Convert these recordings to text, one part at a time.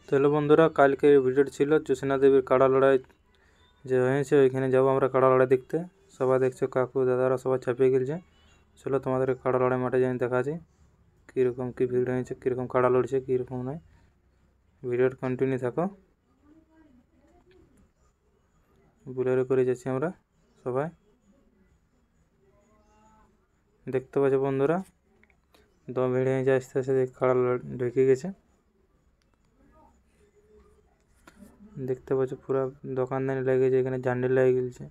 তো হ্যালো বন্ধুরা, কালকে ভিডিওটি ছিল জোসনা দেবীর কাড়া লড়াই যে হয়েছে, ওইখানে যাবো আমরা কাড়া লড়াই দেখতে। সবাই দেখছো, কাকু দাদারা সবাই ছাপিয়ে গেলছে। চলো তোমাদের কাড়া লড়াই মাঠে যাই দেখাচ্ছি কীরকম কী ভিড় হয়েছে, কীরকম কাড়া লড়ছে, কীরকম নয়। ভিডিওটা কন্টিনিউ থাকো। বুলেরো করে যাচ্ছি আমরা সবাই, দেখতে পাচ্ছ বন্ধুরা। দম ভিড় হয়ে যায়, আস্তে আস্তে কাড়া ঢুকে গেছে। দেখতে পাচ্ছ পুরা দোকানদানি লেগেছে, এখানে ঝান্ডি লেগে গেছে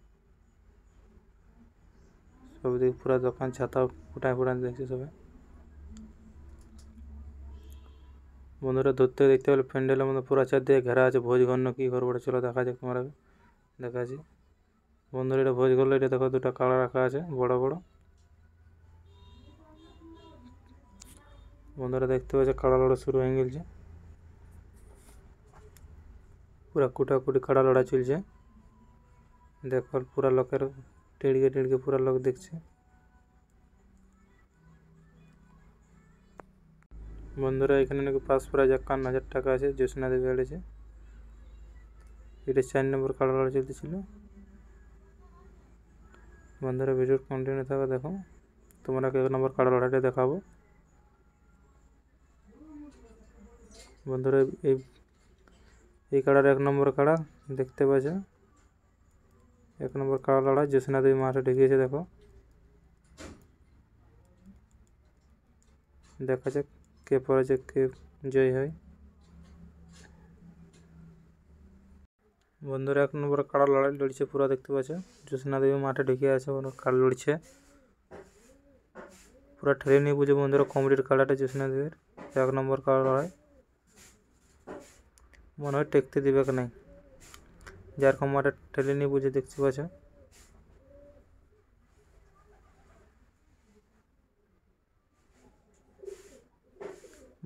সবদিকে, পুরা দোকান ছাতা ফুটায় ফুটায় দেখছে সবাই। বন্ধুরা ধরতে দেখতে পেলে প্যান্ডেলের মধ্যে পুরা চারদিকে ঘেরা আছে, ভোজ ঘর না কি ঘর বলে, চলো দেখা যাক তোমরা দেখাচ্ছি। বন্ধুরা এটা ভোজ ঘর, এটা দেখো দুটা কাড়া রাখা আছে বড় বড়। বন্ধুরা দেখতে পাচ্ছে কাড়া লড়া শুরু হয়ে গেছে, পুরা কুটাকুটি কাড়া লড়া চলছে। দেখো পুরা লোকের টিড়কে টিড়কে পুরা লোক দেখছে। বন্ধুরা এখানে নাকি পাস প্রাইজ 51,000 টাকা আছে, জোসনা দেবী হারেছে। এটা 4 নম্বর কাড়া লড়া চলতেছিল। বন্ধুরা ভিডিও কন্টিনিউ থাকো, দেখো তোমরা 1 নম্বর কাড়া লড়াইটা দেখাবো। বন্ধুরা এই কাড়ার 1 নম্বর কাড়া দেখতে পাচ্ছ, 1 নম্বর কাড়া লড়াই জোসনা দেবী মাঠে ঢুকিয়েছে। দেখো দেখা যাক কে পড়েছে, কে জয় হয়। বন্ধুরা 1 নম্বর কাড়া লড়াই লড়ছে পুরা, দেখতে পাচ্ছ জোসনা দেবী মাঠে ঢুকে আছে, ওরা কাড়া লড়ছে পুরা। ঠেলে নিয়ে বুঝে বন্ধুরা কমপ্লিট কাড়াটা জোসনা দেবীর 1 নম্বর কাড়া লড়াই। মনে হয় টেকতে দিবে কি নাই, যার মাঠে ঠেলে নিয়ে বুঝে দেখতে পাচ্ছ।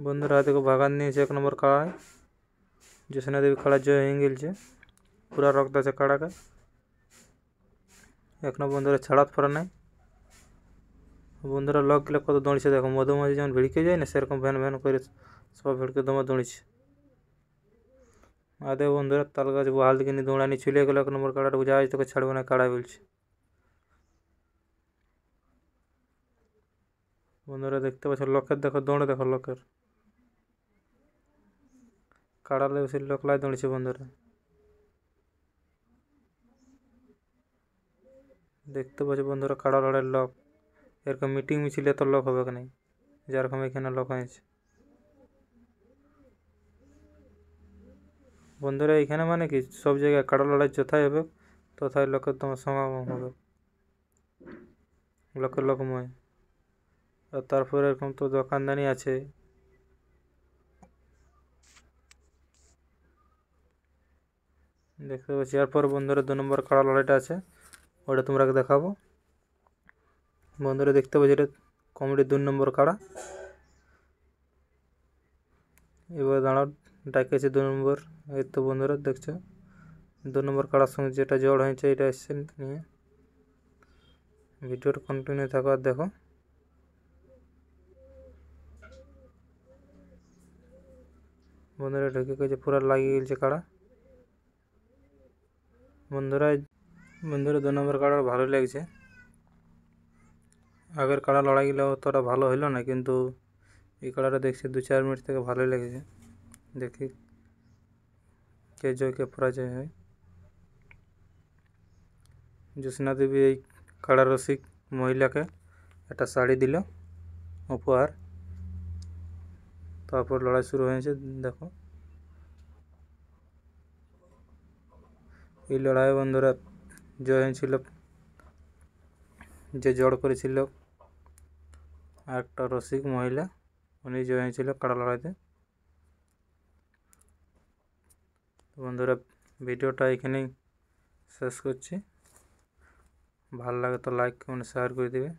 বন্ধুরা দেখো ভাগান নিয়েছে 1 নম্বর কাড়ায়, জোসনা দেবী কাড়া জয় হয়ে গেছে, পুরা রক্ত আছে কাড়াকে। এখনো বন্ধুরা ছাড়াত পড়ে নাই। বন্ধুরা লোক গেলে কত দৌড়ছে, দেখো মধুমাঝি যেমন ভিড়কে যায় না, সেরকম ভ্যান ভ্যান করে সব ভিড়কে দমে দৌড়ছে। আদে বন্ধুরা তাল গাছ বহাল দিকে নিয়ে দৌড়ানি চলে গেল 1 নম্বর কাড়াটা, বুঝা আজ তোকে ছাড়বো না কাড়াই বলছে। বন্ধুরা দেখতে পাচ্ছ লোকের দেখো দৌড়ে, দেখো লোকের কাড়ালে বেশি লোক লাই দৌড়ছে। বন্ধুরা দেখতে পাচ্ছ বন্ধুরা কাড়া লড়াইয়ের লোক, এরকম মিটিং মিছিলে তো লোক হবে না, যেরকম এখানে লোক হয়েছে। বন্ধুরা এখানে মানে কি সব জায়গায় কাড়া লড়াই যথাই হবে তথায় লোকের তোমার সমাগম হবে, লোকের লোকময়। আর তারপরে এরকম তো দোকানদানি আছে। দেখতে পাচ্ছি এরপর বন্ধুরা 2 নম্বর কাড়া লড়াইটা আছে, ওটা তোমরা দেখাবো। বন্ধুরা দেখতে পাচ্ছি এটা কমেডি 2 নম্বর কাড়া। এবার দাঁড়াও ডাকেছে 2 নম্বর। এই তো বন্ধুরা দেখছো 2 নম্বর কাড়ার সঙ্গে যেটা জড় হয়েছে এটা এসছে নিয়ে। ভিডিওটা কন্টিনিউ থাকো আর দেখো। বন্ধুরা ঢুকে গেছে, পুরা লাগিয়ে গেছে কাড়া। বন্ধুরা 2 নম্বর কাড়া ভালো লাগছে, আগের কাড়া লড়াইগুলো অতটা ভালো হইলো না, কিন্তু এই কাড়াটা দেখছি 2-4 মিনিট থেকে ভালোই লেগেছে। দেখি কে জয় কে পরাজয় হয়। জোসনা দেবী এই কাড়া রসিক মহিলাকে একটা শাড়ি দিল উপহার, তারপর লড়াই শুরু হয়েছে। দেখো এই লড়াই বন্ধুরা জয় হয়েছিল যে জড় করেছিল আর একটা রসিক মহিলা, উনি জয় হয়েছিল কাড়া লড়াইতে। বন্ধুরা ভিডিওটা এখানেই শেষ করছি, ভালো লাগে তো লাইক কমেন্ট শেয়ার করে দেবে।